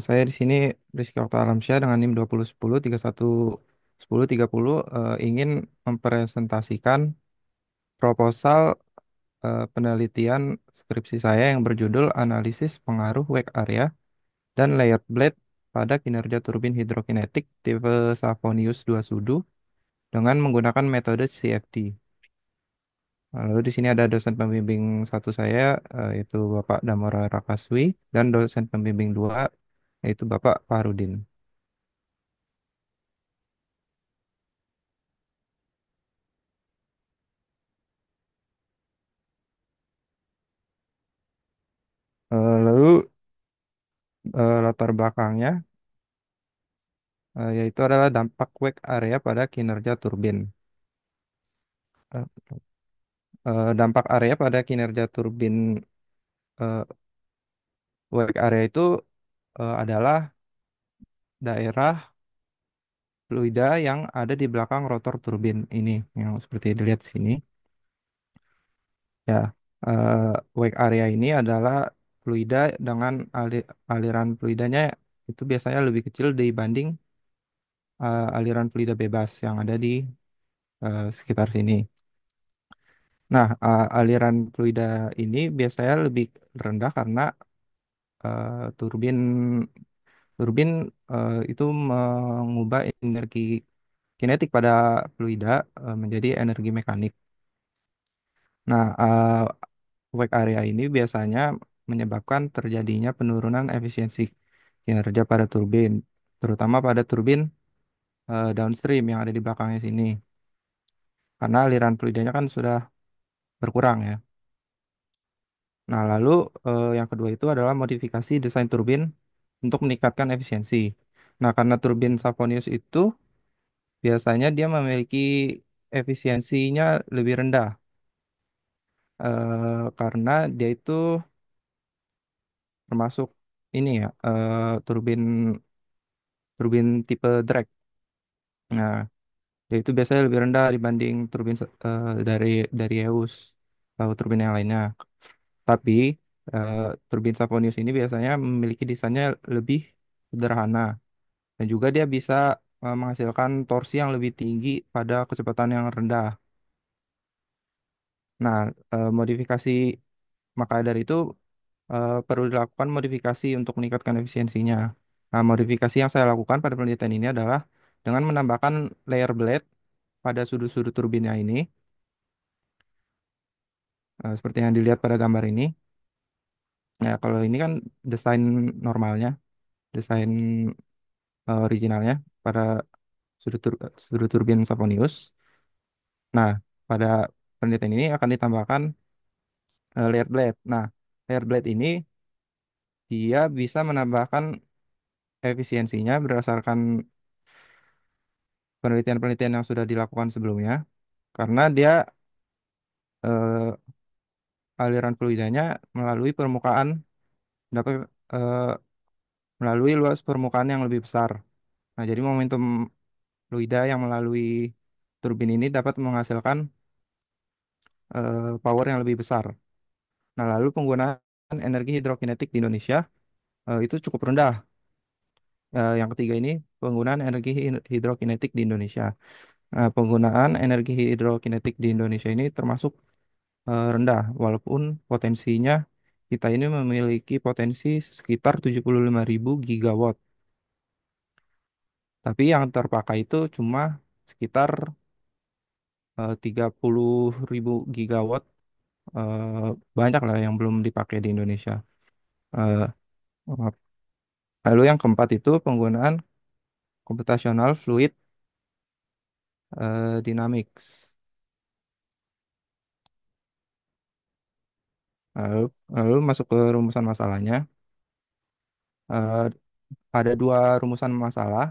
Saya di sini Rizky Okta Alamsyah dengan NIM 2010 31 10 30 ingin mempresentasikan proposal penelitian skripsi saya yang berjudul Analisis Pengaruh Wake Area dan Layered Blade pada kinerja turbin hidrokinetik tipe Savonius 2 Sudu dengan menggunakan metode CFD. Lalu di sini ada dosen pembimbing satu saya, yaitu Bapak Damara Rakaswi, dan dosen pembimbing dua, yaitu Bapak Farudin. Lalu latar belakangnya yaitu adalah dampak wake area pada kinerja turbin. Eh, Dampak area pada kinerja turbin eh, wake area itu adalah daerah fluida yang ada di belakang rotor turbin ini yang seperti dilihat di sini. Ya, eh, wake area ini adalah fluida dengan aliran fluidanya itu biasanya lebih kecil dibanding aliran fluida bebas yang ada di sekitar sini. Nah, aliran fluida ini biasanya lebih rendah karena turbin turbin itu mengubah energi kinetik pada fluida menjadi energi mekanik. Nah, wake area ini biasanya menyebabkan terjadinya penurunan efisiensi kinerja pada turbin, terutama pada turbin downstream yang ada di belakangnya sini. Karena aliran fluidanya kan sudah berkurang ya. Nah, lalu yang kedua itu adalah modifikasi desain turbin untuk meningkatkan efisiensi. Nah, karena turbin Savonius itu biasanya dia memiliki efisiensinya lebih rendah karena dia itu termasuk ini ya turbin turbin tipe drag. Nah, dia itu biasanya lebih rendah dibanding turbin dari Eus atau turbin yang lainnya. Tapi eh, turbin Savonius ini biasanya memiliki desainnya lebih sederhana dan juga dia bisa menghasilkan torsi yang lebih tinggi pada kecepatan yang rendah. Nah, modifikasi maka dari itu perlu dilakukan modifikasi untuk meningkatkan efisiensinya. Nah, modifikasi yang saya lakukan pada penelitian ini adalah dengan menambahkan layer blade pada sudut-sudut turbinnya ini, seperti yang dilihat pada gambar ini. Nah, kalau ini kan desain normalnya, desain originalnya pada sudut turbin Savonius. Nah, pada penelitian ini akan ditambahkan layer blade. Nah, layer blade ini dia bisa menambahkan efisiensinya berdasarkan penelitian-penelitian yang sudah dilakukan sebelumnya, karena dia eh, aliran fluidanya melalui permukaan dapat eh, melalui luas permukaan yang lebih besar. Nah, jadi momentum fluida yang melalui turbin ini dapat menghasilkan power yang lebih besar. Nah, lalu penggunaan energi hidrokinetik di Indonesia itu cukup rendah. Yang ketiga ini penggunaan energi hidrokinetik di Indonesia. Penggunaan energi hidrokinetik di Indonesia ini termasuk rendah, walaupun potensinya kita ini memiliki potensi sekitar 75.000 gigawatt. Tapi yang terpakai itu cuma sekitar 30.000 gigawatt. Banyak lah yang belum dipakai di Indonesia. Eh, maaf. Lalu yang keempat itu penggunaan computational fluid dynamics. Lalu, lalu masuk ke rumusan masalahnya. Eh, ada dua rumusan masalah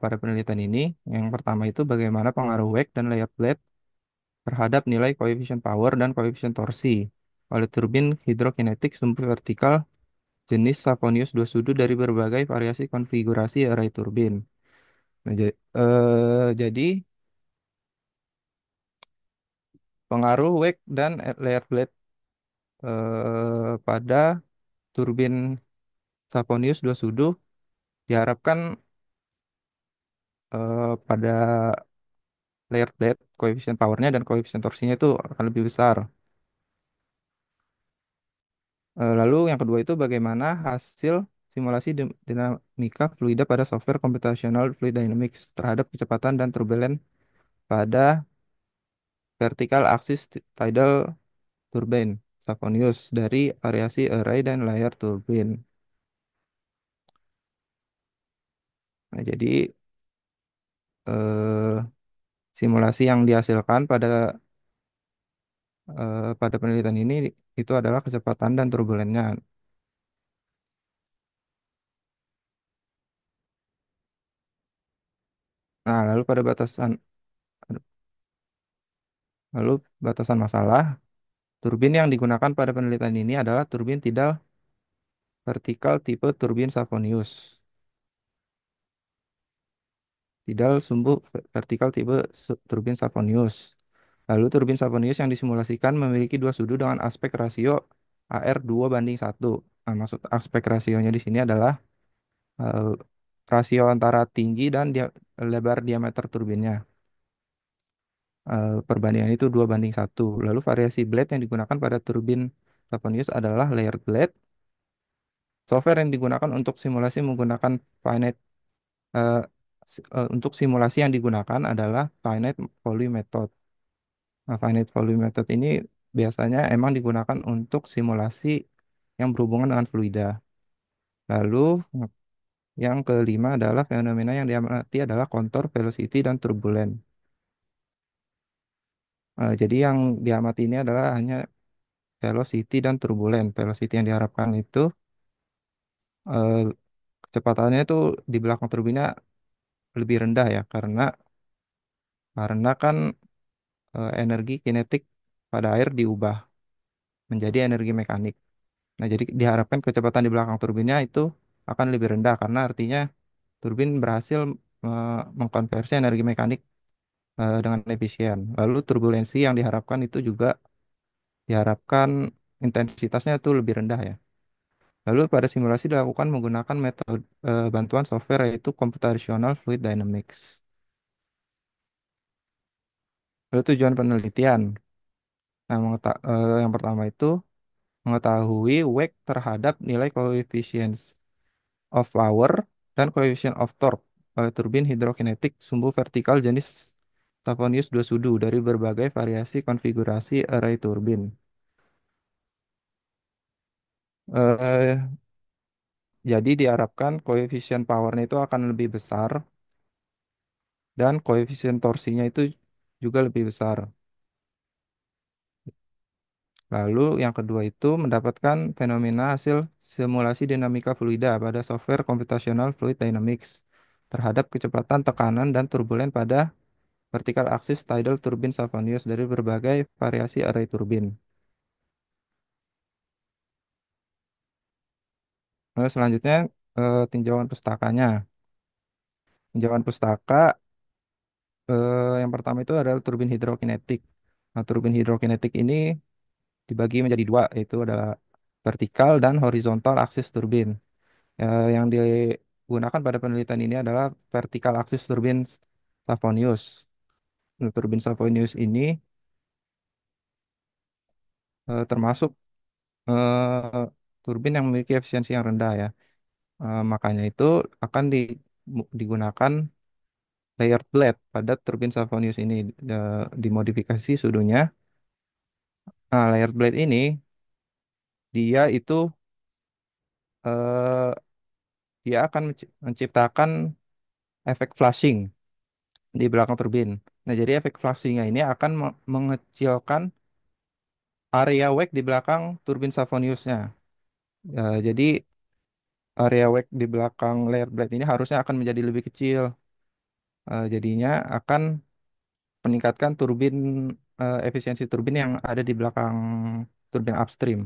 pada penelitian ini. Yang pertama itu bagaimana pengaruh wake dan layer blade terhadap nilai koefisien power dan koefisien torsi oleh turbin hidrokinetik sumbu vertikal jenis Savonius 2 sudut dari berbagai variasi konfigurasi array turbin. Nah, jadi pengaruh wake dan layer blade pada turbin Savonius 2 sudu diharapkan pada layer plate koefisien powernya dan koefisien torsinya itu akan lebih besar. Lalu yang kedua itu bagaimana hasil simulasi dinamika fluida pada software computational fluid dynamics terhadap kecepatan dan turbulen pada vertical axis tidal turbine Savonius dari variasi array dan layar turbin. Nah, jadi eh, simulasi yang dihasilkan pada penelitian ini itu adalah kecepatan dan turbulennya. Nah, lalu batasan masalah turbin yang digunakan pada penelitian ini adalah turbin tidal vertikal tipe turbin Savonius. Tidal sumbu vertikal tipe turbin Savonius. Lalu turbin Savonius yang disimulasikan memiliki dua sudut dengan aspek rasio AR2:1. Nah, maksud aspek rasionya di sini adalah eh, rasio antara tinggi dan lebar diameter turbinnya. Perbandingan itu 2:1. Lalu variasi blade yang digunakan pada turbin Savonius adalah layered blade. Software yang digunakan untuk simulasi menggunakan finite eh, untuk simulasi yang digunakan adalah finite volume method. Nah, finite volume method ini biasanya emang digunakan untuk simulasi yang berhubungan dengan fluida. Lalu yang kelima adalah fenomena yang diamati adalah kontur, velocity, dan turbulen. Jadi yang diamati ini adalah hanya velocity dan turbulen. Velocity yang diharapkan itu eh, kecepatannya itu di belakang turbina lebih rendah ya karena kan energi kinetik pada air diubah menjadi energi mekanik. Nah, jadi diharapkan kecepatan di belakang turbinnya itu akan lebih rendah karena artinya turbin berhasil mengkonversi energi mekanik dengan efisien. Lalu turbulensi yang diharapkan itu juga diharapkan intensitasnya itu lebih rendah ya. Lalu pada simulasi dilakukan menggunakan metode bantuan software yaitu computational fluid dynamics. Lalu tujuan penelitian. Nah, yang pertama itu mengetahui wake terhadap nilai coefficient of power dan coefficient of torque pada turbin hidrokinetik sumbu vertikal jenis Savonius 2 sudu dari berbagai variasi konfigurasi array turbin. Eh, jadi diharapkan koefisien powernya itu akan lebih besar dan koefisien torsinya itu juga lebih besar. Lalu yang kedua itu mendapatkan fenomena hasil simulasi dinamika fluida pada software computational fluid dynamics terhadap kecepatan tekanan dan turbulen pada vertical axis tidal turbin Savonius dari berbagai variasi array turbin. Lalu selanjutnya tinjauan pustakanya. Tinjauan pustaka yang pertama itu adalah turbin hidrokinetik. Nah, turbin hidrokinetik ini dibagi menjadi dua, yaitu adalah vertikal dan horizontal aksis turbin. Yang digunakan pada penelitian ini adalah vertikal aksis turbin Savonius. Nah, turbin Savonius ini termasuk turbin yang memiliki efisiensi yang rendah ya. Makanya itu akan digunakan layered blade pada turbin Savonius ini dimodifikasi sudunya. Nah, layered blade ini dia itu eh, dia akan menciptakan efek flushing di belakang turbin. Nah, jadi efek flushingnya ini akan mengecilkan area wake di belakang turbin Savoniusnya. Jadi area wake di belakang layered blade ini harusnya akan menjadi lebih kecil. Jadinya akan meningkatkan efisiensi turbin yang ada di belakang turbin upstream.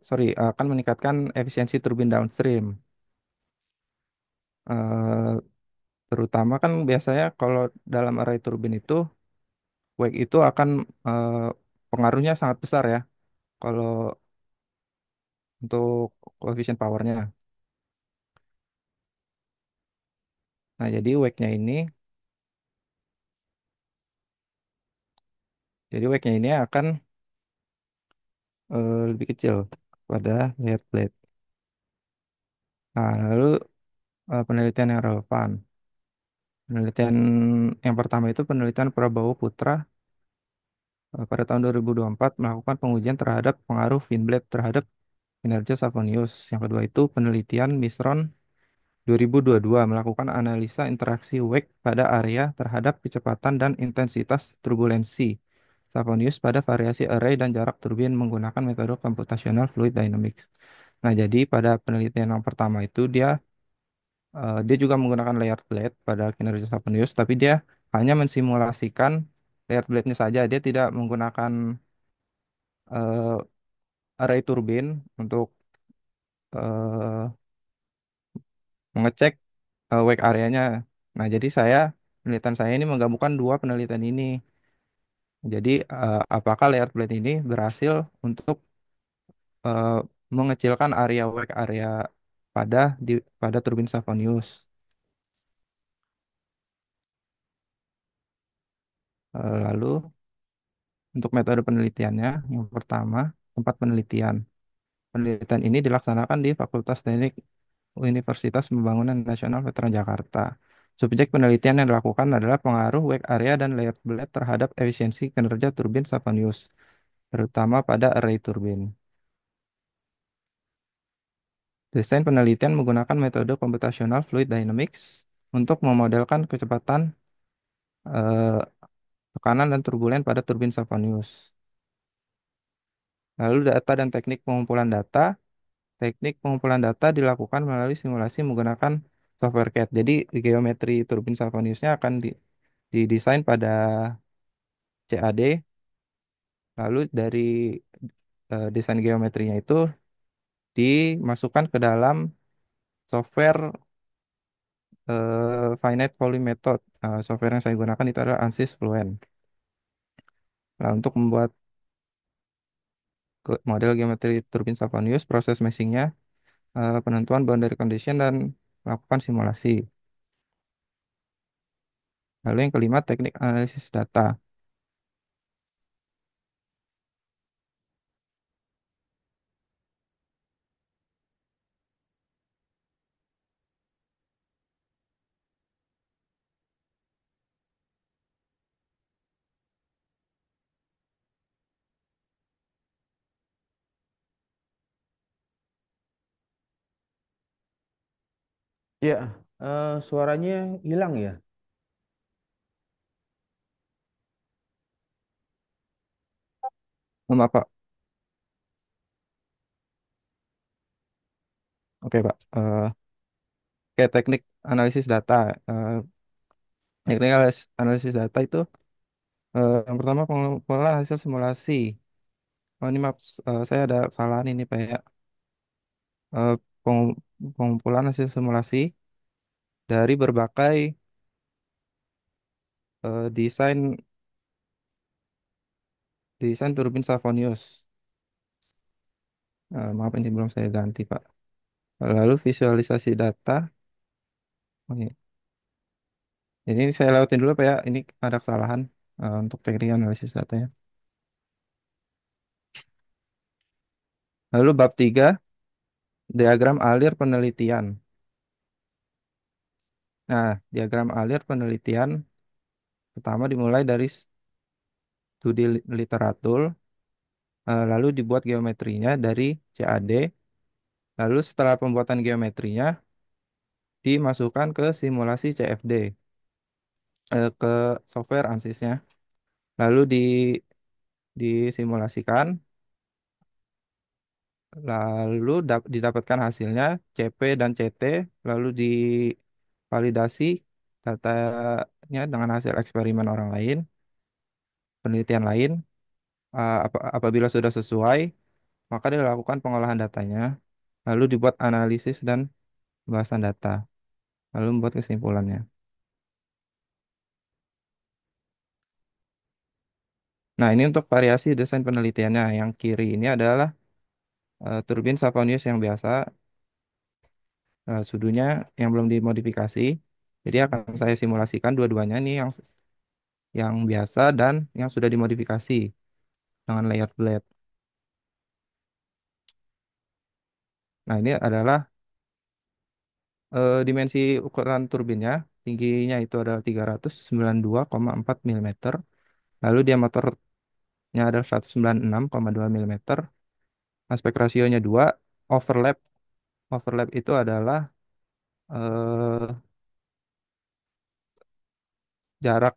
Sorry, akan meningkatkan efisiensi turbin downstream. Eh, Terutama kan biasanya kalau dalam array turbin itu wake itu akan eh, pengaruhnya sangat besar ya. Kalau untuk koefisien powernya. Nah, jadi wake-nya ini akan lebih kecil pada layer plate. Nah, lalu penelitian yang relevan. Penelitian yang pertama itu penelitian Prabowo Putra pada tahun 2024 melakukan pengujian terhadap pengaruh Finblade terhadap kinerja Savonius. Yang kedua itu penelitian Misron 2022 melakukan analisa interaksi wake pada area terhadap kecepatan dan intensitas turbulensi Savonius pada variasi array dan jarak turbin menggunakan metode computational fluid dynamics. Nah, jadi pada penelitian yang pertama itu dia juga menggunakan layered blade pada kinerja Savonius, tapi dia hanya mensimulasikan layered blade-nya saja. Dia tidak menggunakan eh, array turbin untuk eh, mengecek wake areanya. Nah, jadi penelitian saya ini menggabungkan dua penelitian ini. Jadi, apakah layered blade ini berhasil untuk eh, mengecilkan area wake area pada pada turbin Savonius. Lalu untuk metode penelitiannya, yang pertama tempat penelitian. Penelitian ini dilaksanakan di Fakultas Teknik Universitas Pembangunan Nasional Veteran Jakarta. Subjek penelitian yang dilakukan adalah pengaruh wake area dan layered blade terhadap efisiensi kinerja turbin Savonius, terutama pada array turbin. Desain penelitian menggunakan metode computational fluid dynamics untuk memodelkan kecepatan, eh, tekanan, dan turbulen pada turbin Savonius. Lalu data dan teknik pengumpulan data. Teknik pengumpulan data dilakukan melalui simulasi menggunakan software CAD. Jadi geometri turbin Savoniusnya akan didesain pada CAD. Lalu dari desain geometrinya itu dimasukkan ke dalam software finite volume method. Software yang saya gunakan itu adalah ANSYS Fluent. Nah, untuk membuat model geometri turbin Savonius, proses meshingnya, penentuan boundary condition, dan melakukan simulasi. Lalu yang kelima, teknik analisis data. Ya, suaranya hilang ya. Maaf, Pak. Oke, Pak. Kayak teknik analisis data. Eh, Teknik analisis data itu yang pertama pengumpulan hasil simulasi. Oh, ini maaf, saya ada kesalahan ini, Pak ya. Eh, Pengumpulan hasil simulasi dari berbagai desain desain turbin Savonius. Maaf, ini belum saya ganti, Pak. Lalu visualisasi data. Oke. Ini saya lewatin dulu, Pak ya. Ini ada kesalahan untuk teknik analisis datanya. Lalu bab 3 diagram alir penelitian. Nah, diagram alir penelitian pertama dimulai dari studi literatur, lalu dibuat geometrinya dari CAD, lalu setelah pembuatan geometrinya dimasukkan ke simulasi CFD, ke software ANSYS-nya, lalu disimulasikan, lalu didapatkan hasilnya CP dan CT, lalu divalidasi datanya dengan hasil eksperimen orang lain, penelitian lain. Apabila sudah sesuai, maka dilakukan pengolahan datanya, lalu dibuat analisis dan pembahasan data, lalu membuat kesimpulannya. Nah, ini untuk variasi desain penelitiannya. Yang kiri ini adalah turbin Savonius yang biasa, sudunya yang belum dimodifikasi. Jadi akan saya simulasikan dua-duanya nih yang biasa dan yang sudah dimodifikasi dengan layer blade. Nah, ini adalah dimensi ukuran turbinnya. Tingginya itu adalah 392,4 mm. Lalu diameternya adalah 196,2 mm. Aspek rasionya 2. Overlap. Overlap itu adalah eh, jarak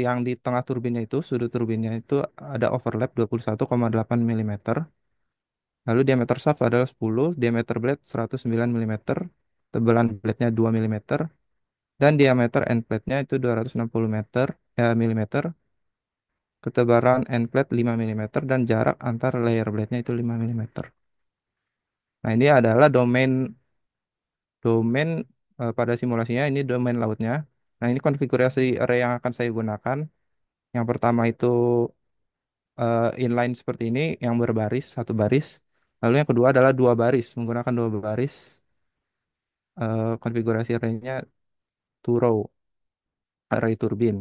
yang di tengah turbinnya itu, sudut turbinnya itu ada overlap 21,8 mm. Lalu diameter shaft adalah 10, diameter blade 109 mm, tebalan blade-nya 2 mm, dan diameter end plate-nya itu 260 meter, mm, ketebalan end plate 5 mm, dan jarak antar layer blade-nya itu 5 mm. Nah, ini adalah domain pada simulasinya, ini domain lautnya. Nah, ini konfigurasi array yang akan saya gunakan. Yang pertama itu inline seperti ini, yang berbaris, satu baris. Lalu yang kedua adalah dua baris, menggunakan dua baris. Konfigurasi arraynya two row, array turbin.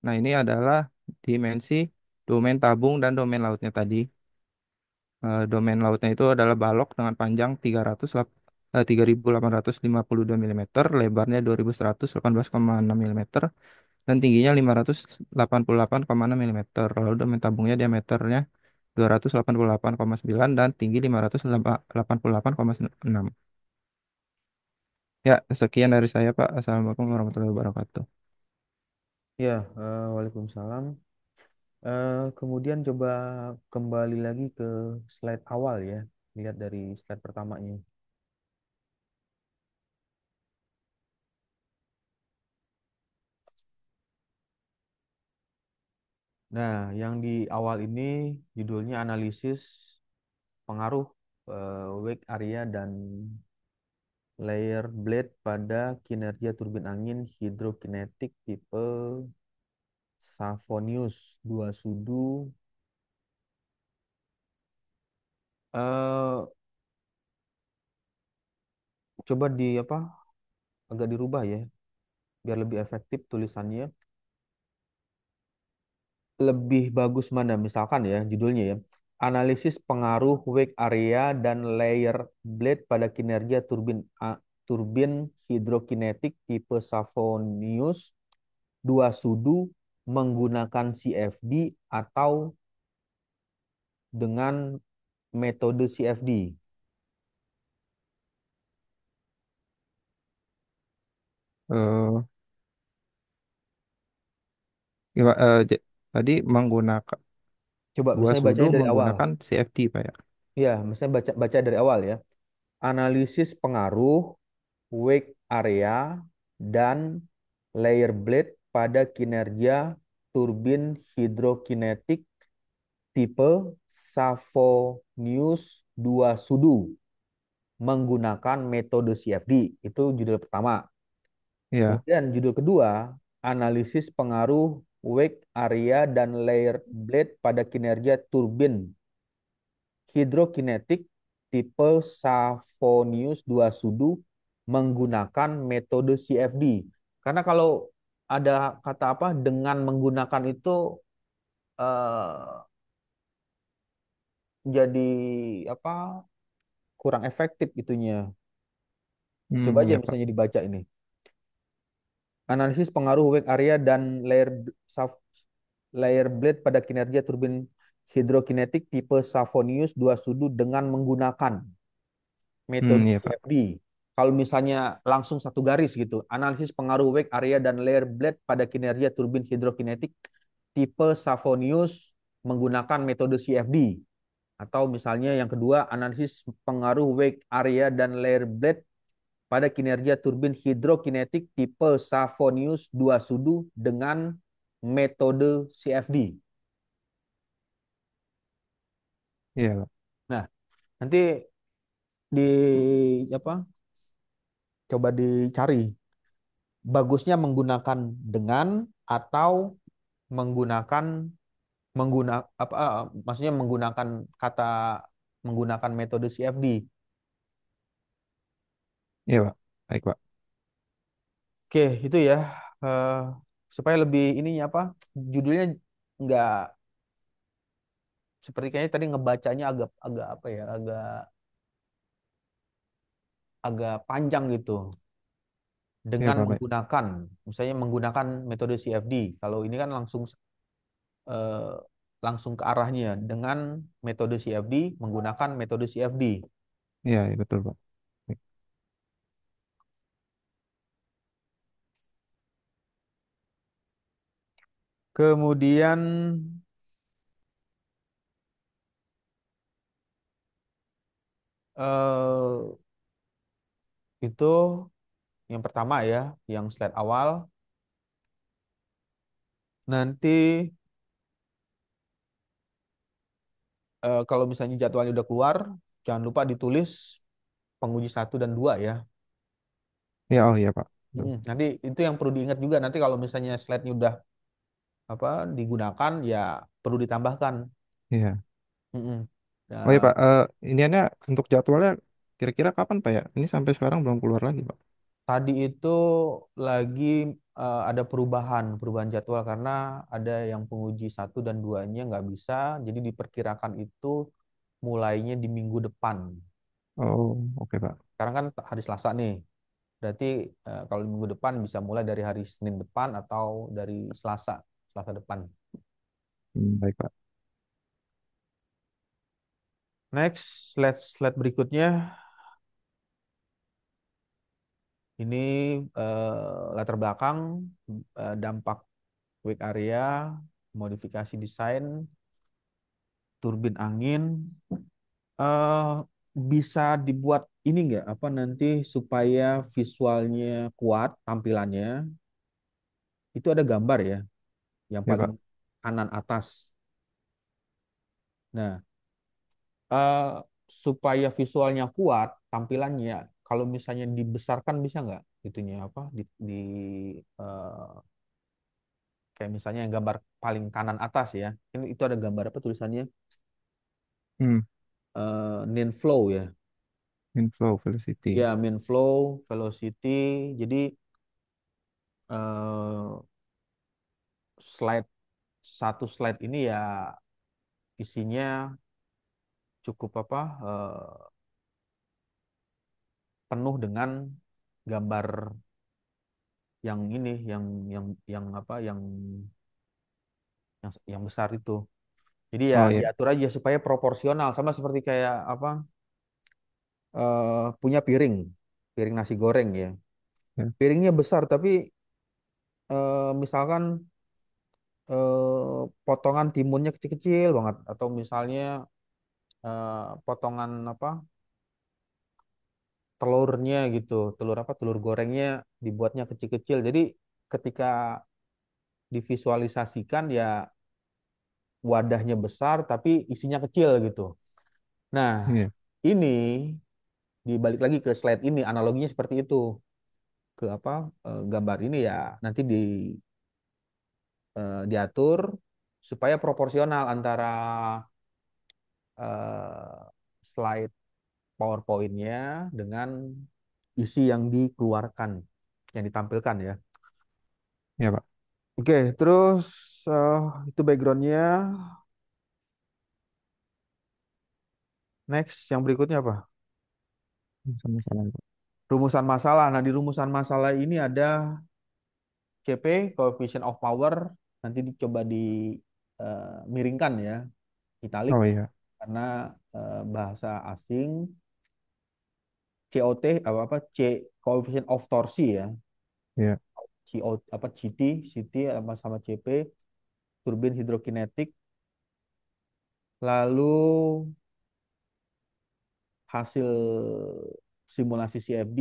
Nah, ini adalah dimensi domain tabung dan domain lautnya tadi. Domain lautnya itu adalah balok dengan panjang 3.852 mm, lebarnya 2.118,6 mm, dan tingginya 588,6 mm. Lalu domain tabungnya diameternya 288,9 dan tinggi 588,6. Ya, sekian dari saya, Pak. Assalamualaikum warahmatullahi wabarakatuh. Ya, Waalaikumsalam. Kemudian coba kembali lagi ke slide awal ya. Lihat dari slide pertamanya. Nah, yang di awal ini judulnya analisis pengaruh wake area dan layer blade pada kinerja turbin angin hidrokinetik tipe Savonius 2 sudu. eh Coba di apa? Agak dirubah ya, biar lebih efektif tulisannya. Lebih bagus mana? Misalkan ya judulnya ya. Analisis pengaruh wake area dan layer blade pada kinerja turbin hidrokinetik tipe Savonius 2 sudu menggunakan CFD atau dengan metode CFD. Eh, Tadi menggunakan Coba dua misalnya sudu bacanya dari awal. menggunakan CFD, Pak ya. Ya, misalnya baca dari awal ya. Analisis pengaruh wake area dan layer blade pada kinerja turbin hidrokinetik tipe Savonius 2 sudu menggunakan metode CFD. Itu judul pertama. Iya. Kemudian judul kedua, analisis pengaruh wake area dan layer blade pada kinerja turbin hidrokinetik tipe Savonius 2 sudu menggunakan metode CFD. Karena kalau ada kata apa dengan menggunakan itu eh, jadi apa kurang efektif itunya. Coba aja Ya, Pak. misalnya dibaca ini. Analisis pengaruh wake area dan layer blade pada kinerja turbin hidrokinetik tipe Savonius 2 sudu dengan menggunakan metode Iya, Pak. CFD. Kalau misalnya langsung satu garis gitu, analisis pengaruh wake area dan layer blade pada kinerja turbin hidrokinetik tipe Savonius menggunakan metode CFD. Atau misalnya yang kedua, analisis pengaruh wake area dan layer blade pada kinerja turbin hidrokinetik tipe Savonius 2 sudu dengan metode CFD. Iya, Pak. Nah, nanti di apa? Coba dicari bagusnya menggunakan dengan atau menggunakan maksudnya menggunakan kata menggunakan metode CFD. Iya, Pak. Baik, Pak. Oke, itu ya. Eh, supaya lebih ininya apa? Judulnya nggak seperti kayaknya tadi ngebacanya agak agak apa ya? Agak panjang gitu. Iya, Dengan Pak. Baik. menggunakan, misalnya menggunakan metode CFD. Kalau ini kan eh, langsung ke arahnya dengan metode CFD, menggunakan metode CFD. Iya, iya, betul, Pak. Baik. Kemudian eh, itu yang pertama ya, yang slide awal. Nanti kalau misalnya jadwalnya udah keluar, jangan lupa ditulis penguji satu dan dua ya. Iya, oh iya, Pak. Betul. Nanti itu yang perlu diingat juga nanti kalau misalnya slide-nya udah apa digunakan ya perlu ditambahkan. Iya. Mm-mm. Oh iya, Nah, Pak. Iniannya untuk jadwalnya kira-kira kapan, Pak ya? Ini sampai sekarang belum keluar lagi, Pak. tadi itu lagi ada perubahan jadwal karena ada yang penguji satu dan duanya nggak bisa, jadi diperkirakan itu mulainya di minggu depan. Oh, oke, Pak. Sekarang kan hari Selasa nih, berarti kalau di minggu depan bisa mulai dari hari Senin depan atau dari Selasa depan. Baik, Pak. Next, slide berikutnya. Ini latar belakang dampak wake area, modifikasi desain, turbin angin. eh Bisa dibuat ini nggak apa nanti supaya visualnya kuat tampilannya itu ada gambar ya yang Iya, paling Pak. kanan atas. Nah, eh, supaya visualnya kuat tampilannya kalau misalnya dibesarkan bisa nggak itunya apa eh, kayak misalnya yang gambar paling kanan atas ya ini itu ada gambar apa tulisannya Hmm. Nin flow ya. Inflow velocity. Ya, mean flow, velocity. Jadi eh, slide satu slide ini ya isinya cukup apa penuh dengan gambar yang ini yang apa yang besar itu. Jadi ya Oh iya. diatur aja supaya proporsional sama seperti kayak apa punya piring nasi goreng ya. Ya. Piringnya besar tapi misalkan potongan timunnya kecil-kecil banget atau misalnya potongan apa telurnya gitu, telur apa telur gorengnya dibuatnya kecil-kecil. Jadi ketika divisualisasikan ya wadahnya besar tapi isinya kecil gitu. Nah, Iya. ini dibalik lagi ke slide ini analoginya seperti itu. Ke apa gambar ini ya nanti diatur supaya proporsional antara eh, slide PowerPoint-nya dengan isi yang dikeluarkan, yang ditampilkan ya. Iya, Pak. Oke, terus itu backgroundnya. Next, yang berikutnya apa? Sama-sama, Pak. Rumusan masalah. Nah, di rumusan masalah ini ada CP, coefficient of power. Nanti dicoba miringkan ya, italik Oh iya. karena bahasa asing. COT apa apa C coefficient of torsi ya. Iya. CO apa CT sama sama CP turbin hidrokinetik. Lalu hasil simulasi CFD.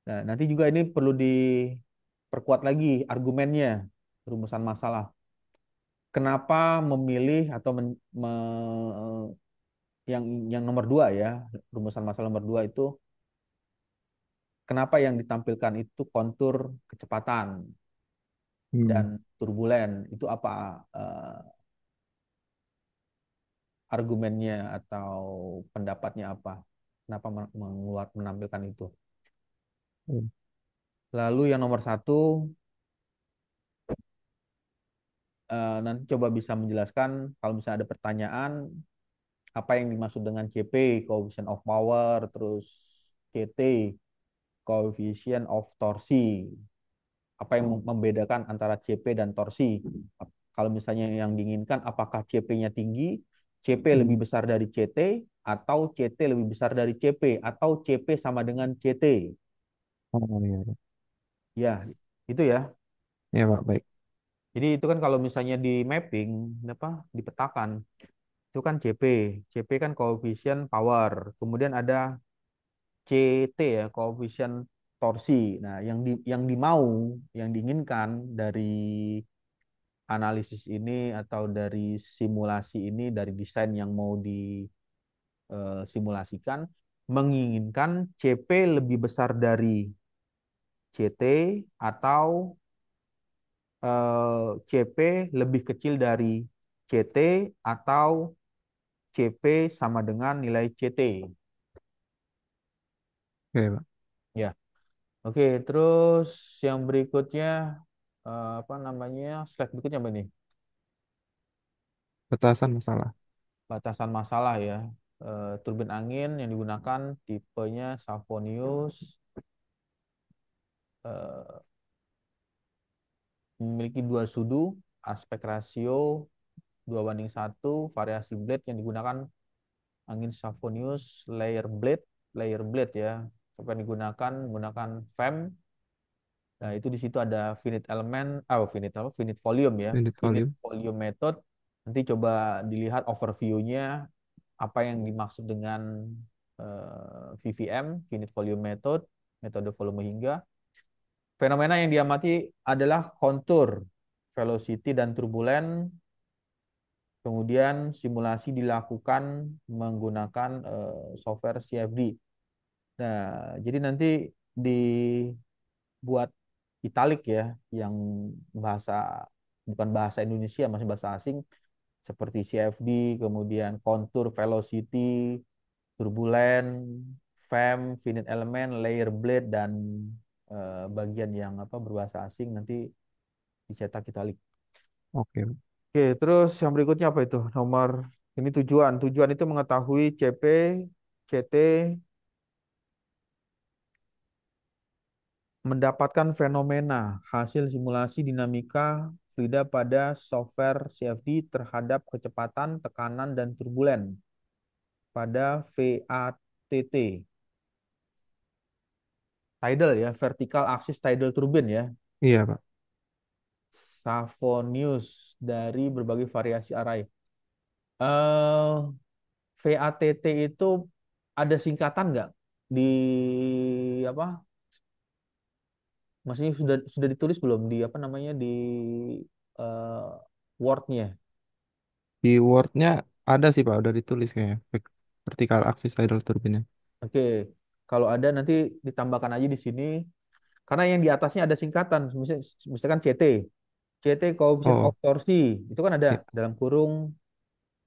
Nah, nanti juga ini perlu diperkuat lagi argumennya, rumusan masalah. Kenapa memilih atau yang nomor dua ya, rumusan masalah nomor dua itu, kenapa yang ditampilkan itu kontur kecepatan Hmm. dan turbulen, itu apa? eh, argumennya atau pendapatnya apa? Kenapa menampilkan itu? Hmm. Lalu yang nomor satu, nanti coba bisa menjelaskan kalau misalnya ada pertanyaan, apa yang dimaksud dengan CP, coefficient of power, terus CT, coefficient of torsi. Apa yang membedakan antara CP dan torsi? Kalau misalnya yang diinginkan, apakah CP-nya tinggi, CP lebih Hmm. besar dari CT, atau CT lebih besar dari CP, atau CP sama dengan CT? Oh iya, Pak. Ya, itu ya. Ya Pak, baik. Jadi itu kan kalau misalnya di mapping, apa, dipetakan, itu kan CP. CP kan coefficient power. Kemudian ada CT ya, coefficient torsi. Nah, yang dimau, yang diinginkan dari analisis ini atau dari simulasi ini, dari desain yang mau disimulasikan, menginginkan CP lebih besar dari CT atau CP lebih kecil dari CT atau CP sama dengan nilai CT. Oke Pak. Ya, oke. Terus yang berikutnya, apa namanya, slide berikutnya apa nih? Batasan masalah. Batasan masalah ya. Turbin angin yang digunakan tipenya Savonius, eh, memiliki dua sudu, aspek rasio 2:1, variasi blade yang digunakan angin Savonius layer blade ya. Apa yang digunakan menggunakan FEM. Nah, itu di situ ada finite element, finite apa? Finite volume ya, Unit finite volume. volume method. Nanti coba dilihat overview-nya apa yang dimaksud dengan VVM, finite volume method, metode volume hingga. Fenomena yang diamati adalah kontur, velocity dan turbulen. Kemudian simulasi dilakukan menggunakan software CFD. Nah, jadi nanti dibuat italik ya, yang bahasa bukan bahasa Indonesia, masih bahasa asing seperti CFD, kemudian kontur, velocity, turbulen, FEM, finite element, layer blade dan bagian yang apa berbahasa asing nanti dicetak italik. Oke Pak. Oke, terus yang berikutnya apa itu? Nomor ini tujuan. Tujuan itu mengetahui CP, CT, mendapatkan fenomena hasil simulasi dinamika fluida pada software CFD terhadap kecepatan, tekanan, dan turbulen pada VATT. Tidal ya, vertical axis tidal turbine ya. Iya Pak. Savonius dari berbagai variasi array. Eh, VATT itu ada singkatan nggak di apa? Maksudnya sudah ditulis belum di apa namanya di eh, Word-nya? Di Word-nya ada sih Pak, udah ditulis kayaknya. Vertical axis tidal turbine. Oke, kalau ada nanti ditambahkan aja di sini. Karena yang di atasnya ada singkatan, misalkan CT, CT coefficient of Oh, torsi, itu kan ada ya, dalam kurung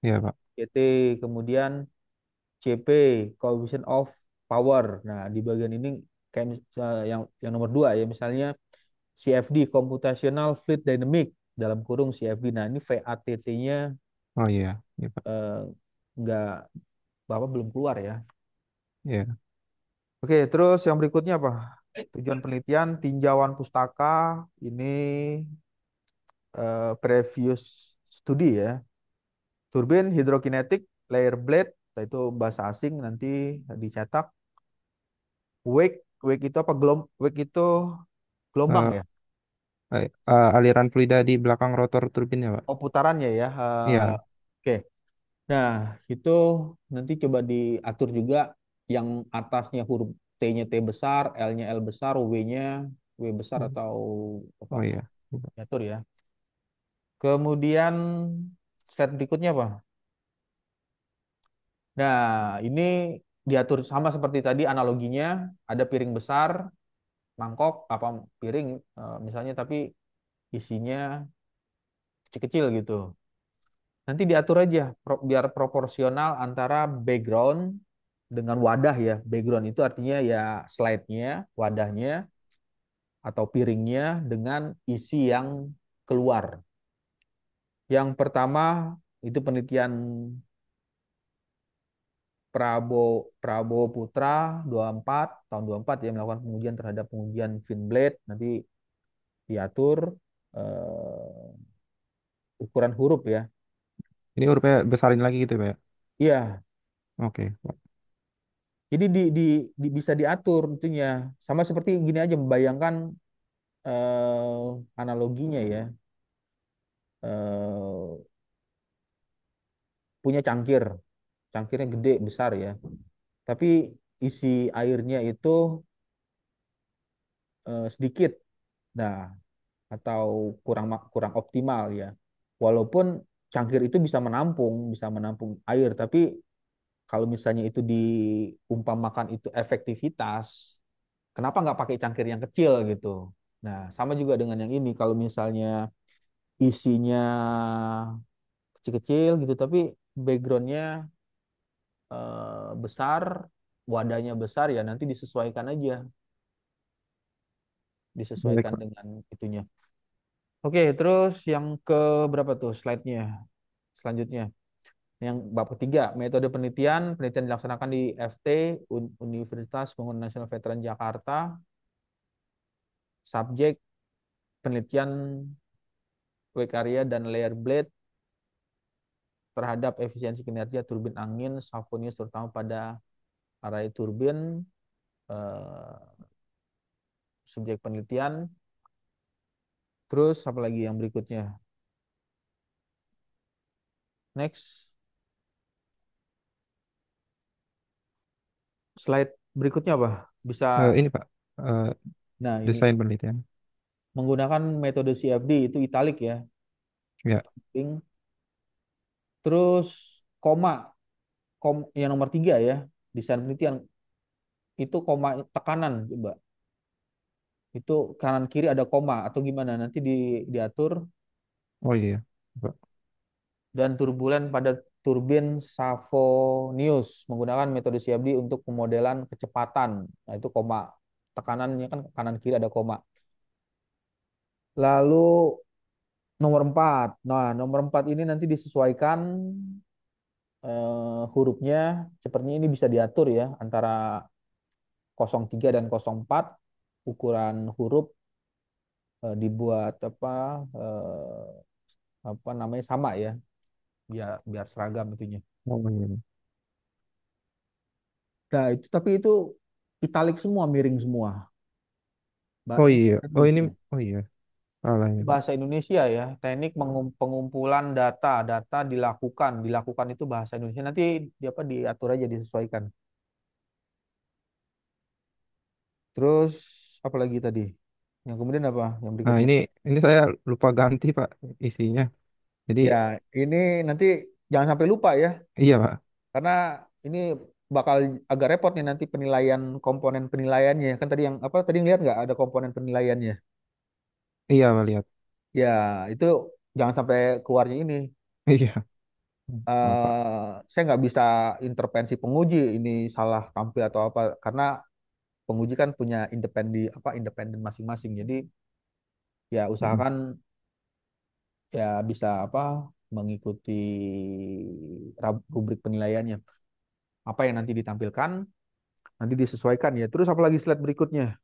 iya Pak. CT, kemudian CP coefficient of power. Nah, di bagian ini kayak yang nomor dua ya, misalnya CFD computational fluid dynamic dalam kurung CFD. Nah, ini VATT-nya Oh iya, iya Pak. nggak Bapak belum keluar ya. Iya. Oke, terus yang berikutnya apa? Tujuan penelitian, tinjauan pustaka, ini previous study ya. Turbin hidrokinetik, layer blade, nah itu bahasa asing nanti dicetak. Wake itu apa? Wake itu gelombang Eh, ya. aliran fluida di belakang rotor turbin ya Pak. Oh, putarannya ya. Iya. Oke. Nah, itu nanti coba diatur juga yang atasnya huruf T-nya T besar, L-nya L besar, W-nya W besar atau apa? Oh iya. Iya, Pak. Diatur ya. Kemudian slide berikutnya apa? Nah, ini diatur sama seperti tadi analoginya, ada piring besar, mangkok apa piring misalnya tapi isinya kecil-kecil gitu. Nanti diatur aja biar proporsional antara background dengan wadah ya. Background itu artinya ya slide-nya, wadahnya atau piringnya dengan isi yang keluar. Yang pertama itu penelitian Prabowo Putra 24 tahun 24 ya melakukan pengujian terhadap pengujian Finblade. Nanti diatur ukuran huruf ya. Ini hurufnya besarin lagi gitu ya, Pak, ya? Iya, Oke. jadi bisa diatur tentunya. Sama seperti gini aja membayangkan analoginya ya. Eh, punya cangkir, cangkirnya gede besar ya. Tapi isi airnya itu sedikit. Nah, atau kurang optimal ya. Walaupun cangkir itu bisa menampung air, tapi kalau misalnya itu diumpamakan itu efektivitas, kenapa nggak pakai cangkir yang kecil gitu? Nah, sama juga dengan yang ini. Kalau misalnya isinya kecil-kecil gitu, tapi backgroundnya besar, wadahnya besar ya nanti disesuaikan aja, Baik, disesuaikan Pak. dengan itunya. Oke, terus yang ke berapa tuh slide-nya? Selanjutnya, yang bab ketiga, metode penelitian, penelitian dilaksanakan di FT, Universitas Pembangunan Nasional Veteran Jakarta, subjek penelitian wake area dan layer blade terhadap efisiensi kinerja turbin angin, Savonius terutama pada array turbin, eh, subjek penelitian, terus apa lagi yang berikutnya? Next, slide berikutnya apa? Bisa, Ini Pak, eh, nah ini desain penelitian. menggunakan metode CFD itu italik ya. Ya. Terus koma, yang nomor tiga ya, desain penelitian itu koma tekanan coba. Itu kanan kiri ada koma atau gimana? Nanti diatur Oh iya, Pak. dan turbulen pada turbin Savonius menggunakan metode CFD untuk pemodelan kecepatan. Nah, itu koma. Tekanannya kan kanan kiri ada koma. Lalu nomor 4. Nah, nomor 4 ini nanti disesuaikan hurufnya. Sepertinya ini bisa diatur ya antara 03 dan 04. Ukuran huruf dibuat apa namanya sama ya. Biar biar seragam itunya. Oh iya. Nah, itu tapi itu italik semua, miring semua. Oh Ini iya. Oh ini. Indonesia. Oh iya. Salah ini, Pak. Bahasa Indonesia ya, teknik pengumpulan data, data dilakukan itu bahasa Indonesia. Nanti apa diatur aja disesuaikan. Terus apa lagi tadi? Yang kemudian apa? Yang Nah berikutnya. ini saya lupa ganti, Pak, isinya. Jadi Ya, ini nanti jangan sampai lupa ya, iya, Pak. karena ini bakal agak repot nih nanti penilaian komponen penilaiannya. Kan tadi yang apa tadi lihat nggak ada komponen penilaiannya? Iya, Pak, lihat. Ya, itu jangan sampai keluarnya ini. Iya. Maaf, Pak. Saya nggak bisa intervensi penguji ini salah tampil atau apa karena penguji kan punya independen masing-masing. Jadi ya Mm. usahakan ya bisa apa mengikuti rubrik penilaiannya. Apa yang nanti ditampilkan nanti disesuaikan ya. Terus apalagi slide berikutnya.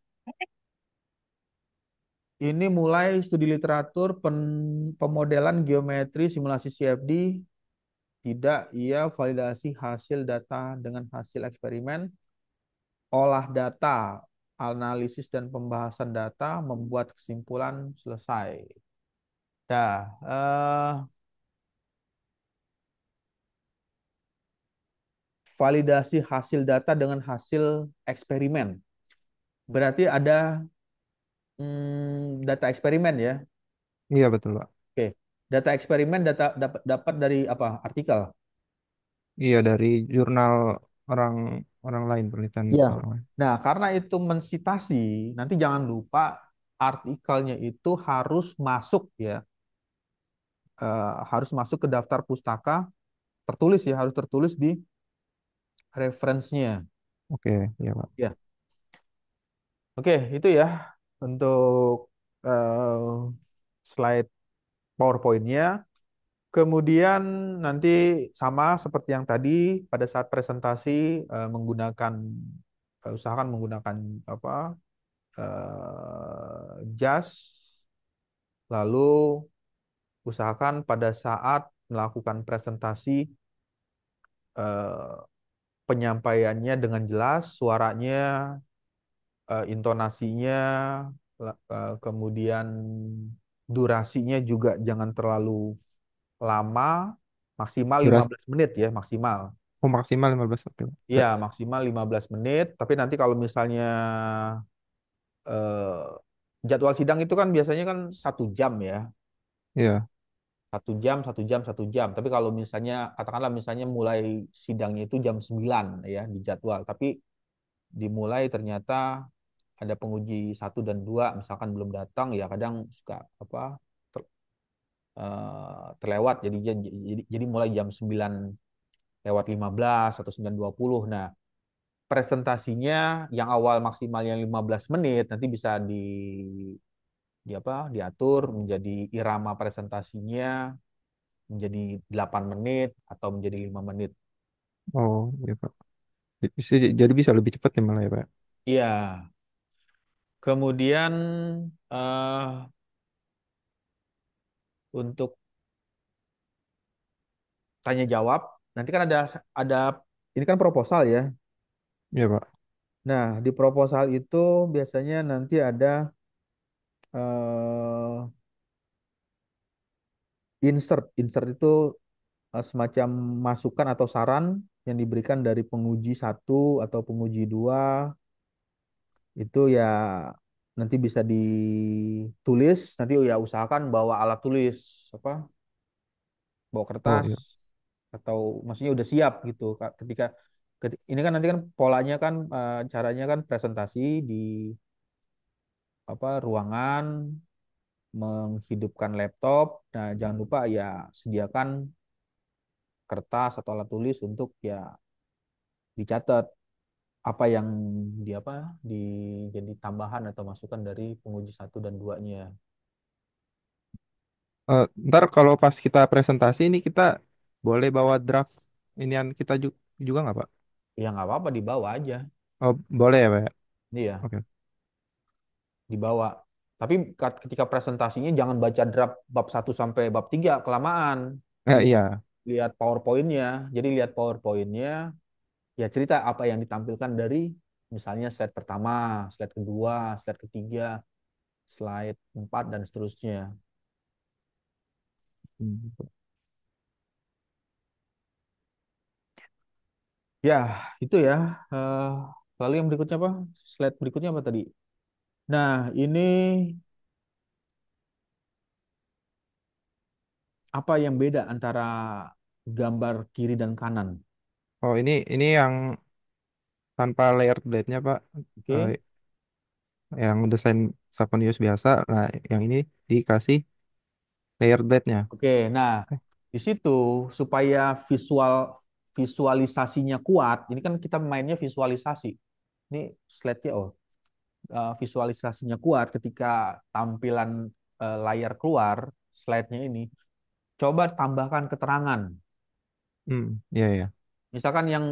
Ini mulai studi literatur pemodelan geometri simulasi CFD tidak ia validasi hasil data dengan hasil eksperimen, olah data, analisis dan pembahasan data, membuat kesimpulan selesai. Dah, validasi hasil data dengan hasil eksperimen. Berarti ada data eksperimen ya. Iya, betul, Pak. Oke, data eksperimen dapat dari apa? Artikel. Iya, dari jurnal orang orang lain, penelitian Iya. orang lain. Nah, karena itu mensitasi, nanti jangan lupa artikelnya itu harus masuk ya, harus masuk ke daftar pustaka tertulis ya, harus tertulis di referensinya. Oke, ya Pak. Ya, oke itu ya untuk eh, slide PowerPoint-nya. Kemudian nanti sama seperti yang tadi pada saat presentasi menggunakan usahakan menggunakan apa jas, lalu usahakan pada saat melakukan presentasi eh, penyampaiannya dengan jelas, suaranya, intonasinya, kemudian durasinya juga jangan terlalu lama, maksimal lima Durasi belas menit ya, maksimal. maksimal 15, oke Pak. Iya, maksimal 15 menit, tapi nanti kalau misalnya eh, jadwal sidang itu kan biasanya kan 1 jam ya. Iya. 1 jam, 1 jam, 1 jam. Tapi kalau misalnya, katakanlah misalnya mulai sidangnya itu jam 9 ya di jadwal. Tapi dimulai ternyata ada penguji 1 dan 2 misalkan belum datang ya kadang suka apa terlewat jadi mulai jam 9 lewat 15 atau 9:20. Nah, presentasinya yang awal maksimalnya 15 menit nanti bisa di apa diatur menjadi irama presentasinya menjadi 8 menit atau menjadi 5 menit. Oh, iya Pak. Jadi bisa lebih cepat ya malah ya Pak. Iya, kemudian eh, untuk tanya jawab nanti kan ada ini kan proposal ya. Iya Pak. Nah, di proposal itu biasanya nanti ada eh, insert. Insert itu semacam masukan atau saran yang diberikan dari penguji 1 atau penguji 2 itu ya nanti bisa ditulis. Nanti ya usahakan bawa alat tulis apa, bawa Oh kertas iya. atau maksudnya udah siap gitu. Ketika ini kan nanti kan polanya kan caranya kan presentasi di apa ruangan menghidupkan laptop. Nah, jangan lupa ya sediakan kertas atau alat tulis untuk ya dicatat apa yang di apa di jadi tambahan atau masukan dari penguji 1 dan 2-nya. Ntar kalau pas kita presentasi ini kita boleh bawa draft inian kita juga nggak Pak? Ya nggak apa-apa dibawa aja. Oh boleh ya Pak ya? Iya, Oke. dibawa. Tapi ketika presentasinya jangan baca draft bab 1 sampai bab 3 kelamaan. Ya, Lihat iya. lihat PowerPoint-nya. Jadi lihat PowerPoint-nya, ya cerita apa yang ditampilkan dari misalnya slide pertama, slide kedua, slide ketiga, slide 4 dan seterusnya. Hmm. Ya, itu ya. Eh, Lalu yang berikutnya apa? Slide berikutnya apa tadi? Nah, ini apa yang beda antara gambar kiri dan kanan? Oh ini yang tanpa layer blade-nya Pak. Eh, Oke. yang desain Savonius biasa. Nah yang ini dikasih layer blade-nya. Oke, nah Eh, di situ supaya visualisasinya kuat, ini kan kita mainnya visualisasi. Ini slide-nya visualisasinya kuat ketika tampilan layar keluar, slide-nya ini. Coba tambahkan keterangan. iya iya. Misalkan yang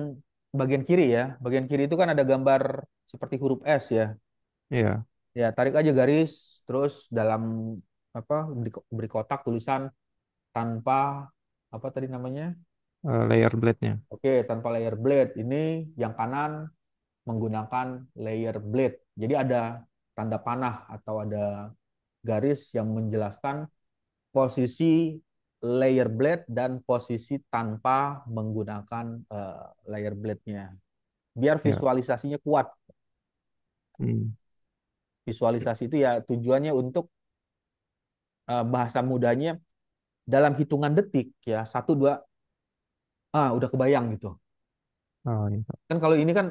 bagian kiri ya, bagian kiri itu kan ada gambar seperti huruf S ya. Iya. Ya, tarik aja garis, terus dalam apa beri kotak tulisan tanpa apa tadi namanya? Layer blade-nya. Oke, tanpa layer blade. Ini yang kanan menggunakan layer blade. Jadi ada tanda panah atau ada garis yang menjelaskan posisi layer blade dan posisi tanpa menggunakan layer blade-nya. Biar Ya. visualisasinya kuat. Hmm. Visualisasi itu ya tujuannya untuk bahasa mudanya dalam hitungan detik ya 1 2 udah kebayang gitu. Oh, iya. Kan kalau ini kan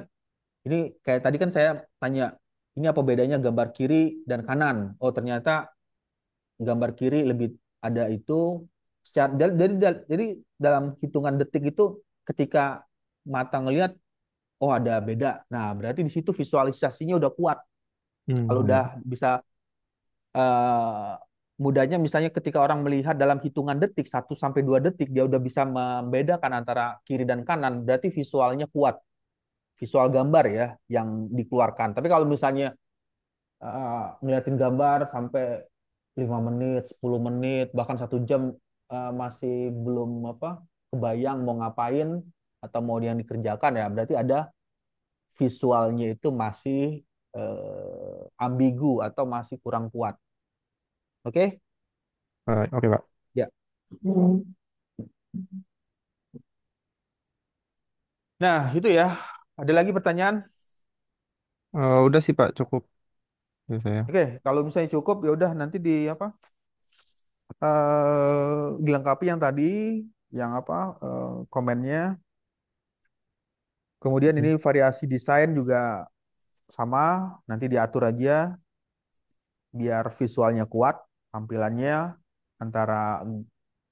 ini kayak tadi kan saya tanya ini apa bedanya gambar kiri dan kanan? Oh ternyata gambar kiri lebih ada itu, Jadi dalam hitungan detik itu ketika mata ngelihat, oh ada beda. Nah, berarti di situ visualisasinya udah kuat. Kalau Hmm, udah ya. bisa eh, mudahnya misalnya ketika orang melihat dalam hitungan detik 1 sampai 2 detik dia udah bisa membedakan antara kiri dan kanan, berarti visualnya kuat. Visual gambar ya yang dikeluarkan. Tapi kalau misalnya ngeliatin gambar sampai 5 menit, 10 menit, bahkan 1 jam masih belum apa kebayang mau ngapain atau mau yang dikerjakan ya berarti ada visualnya itu masih ambigu atau masih kurang kuat. Oke? Oke, Pak. Ya. Nah, itu ya. Ada lagi pertanyaan? Udah sih, Pak, cukup ya saya. Oke, kalau misalnya cukup ya udah nanti di apa? Dilengkapi yang tadi, yang apa? Komennya. Kemudian ini variasi desain juga sama, nanti diatur aja biar visualnya kuat, tampilannya antara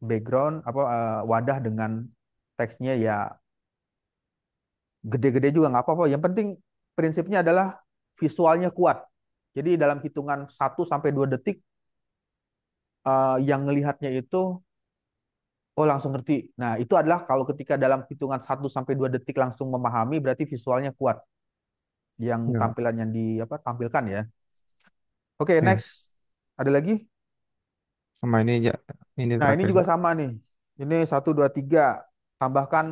background apa wadah dengan teksnya ya gede-gede juga nggak apa-apa. Yang penting prinsipnya adalah visualnya kuat. Jadi dalam hitungan 1 sampai 2 detik yang ngelihatnya itu oh langsung ngerti. Nah, itu adalah kalau ketika dalam hitungan 1 sampai 2 detik langsung memahami berarti visualnya kuat yang Ya, Pak. tampilan yang di apa tampilkan ya. Oke, Ya, next. Ada lagi? sama ini ya, ini Nah, ini terakhir, juga Pak. sama nih. Ini 1, 2, 3. Tambahkan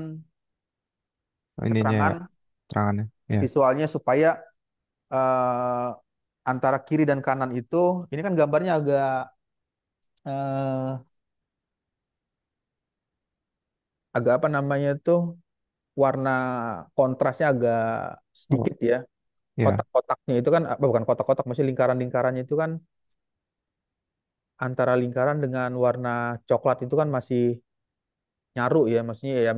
Ininya ya, keterangan terangannya. Ya. visualnya supaya eh, antara kiri dan kanan itu, ini kan gambarnya agak eh, agak apa namanya tuh warna kontrasnya agak Oh, sedikit ya. ya. Kotak-kotaknya itu kan bukan kotak-kotak, masih lingkaran-lingkarannya itu kan antara lingkaran dengan warna coklat itu kan masih nyaru ya, maksudnya ya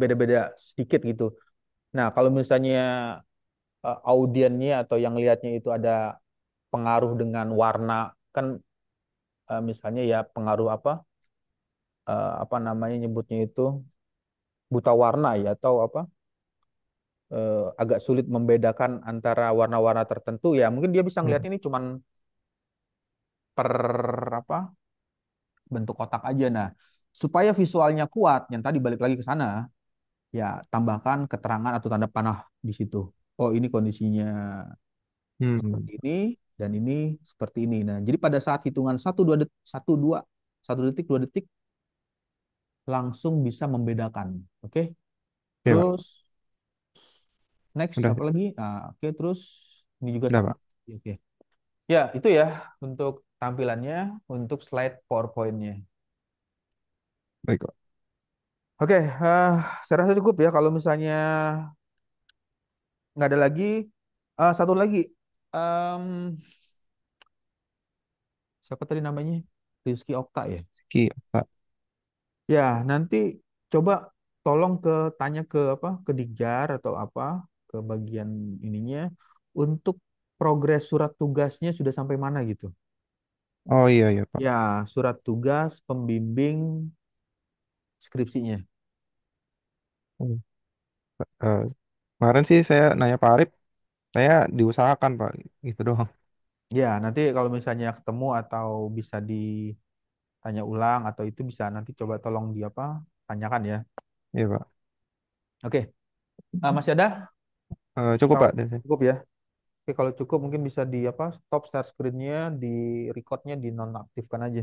beda-beda sedikit gitu. Nah, kalau misalnya audiennya atau yang lihatnya itu ada pengaruh dengan warna kan misalnya ya pengaruh apa namanya nyebutnya itu buta warna ya atau apa agak sulit membedakan antara warna-warna tertentu ya mungkin dia bisa ngelihat Hmm. ini cuman per apa bentuk kotak aja. Nah, supaya visualnya kuat yang tadi balik lagi ke sana ya tambahkan keterangan atau tanda panah di situ. Oh, ini kondisinya Hmm. seperti ini dan ini seperti ini. Nah, jadi pada saat hitungan 1 2 detik 1 detik 2 detik langsung bisa membedakan. Oke. Oke, Pak. Terus next Udah, apa lagi? Nah, oke, terus ini juga udah, sama. Pak. Oke. Ya, itu ya untuk tampilannya, untuk slide PowerPoint-nya. Baik, Pak. Oke, saya rasa cukup ya kalau misalnya nggak ada lagi. Satu lagi, Em, siapa tadi namanya? Rizky Okta ya. Ski, Pak. Ya, nanti coba tolong tanya ke apa ke Dikjar atau apa ke bagian ininya untuk progres surat tugasnya sudah sampai mana gitu. Oh, iya, iya, Pak. Ya, surat tugas pembimbing skripsinya. Hmm. Eh, Kemarin sih saya nanya Pak Arif, saya diusahakan, Pak. Gitu doang. Ya, nanti kalau misalnya ketemu atau bisa ditanya ulang atau itu bisa nanti coba tolong di apa tanyakan ya. Iya, Pak. Oke, masih ada? Cukup, Atau Pak. Dari saya. cukup ya? Oke, kalau cukup mungkin bisa di apa stop share screen-nya, di record-nya dinonaktifkan aja.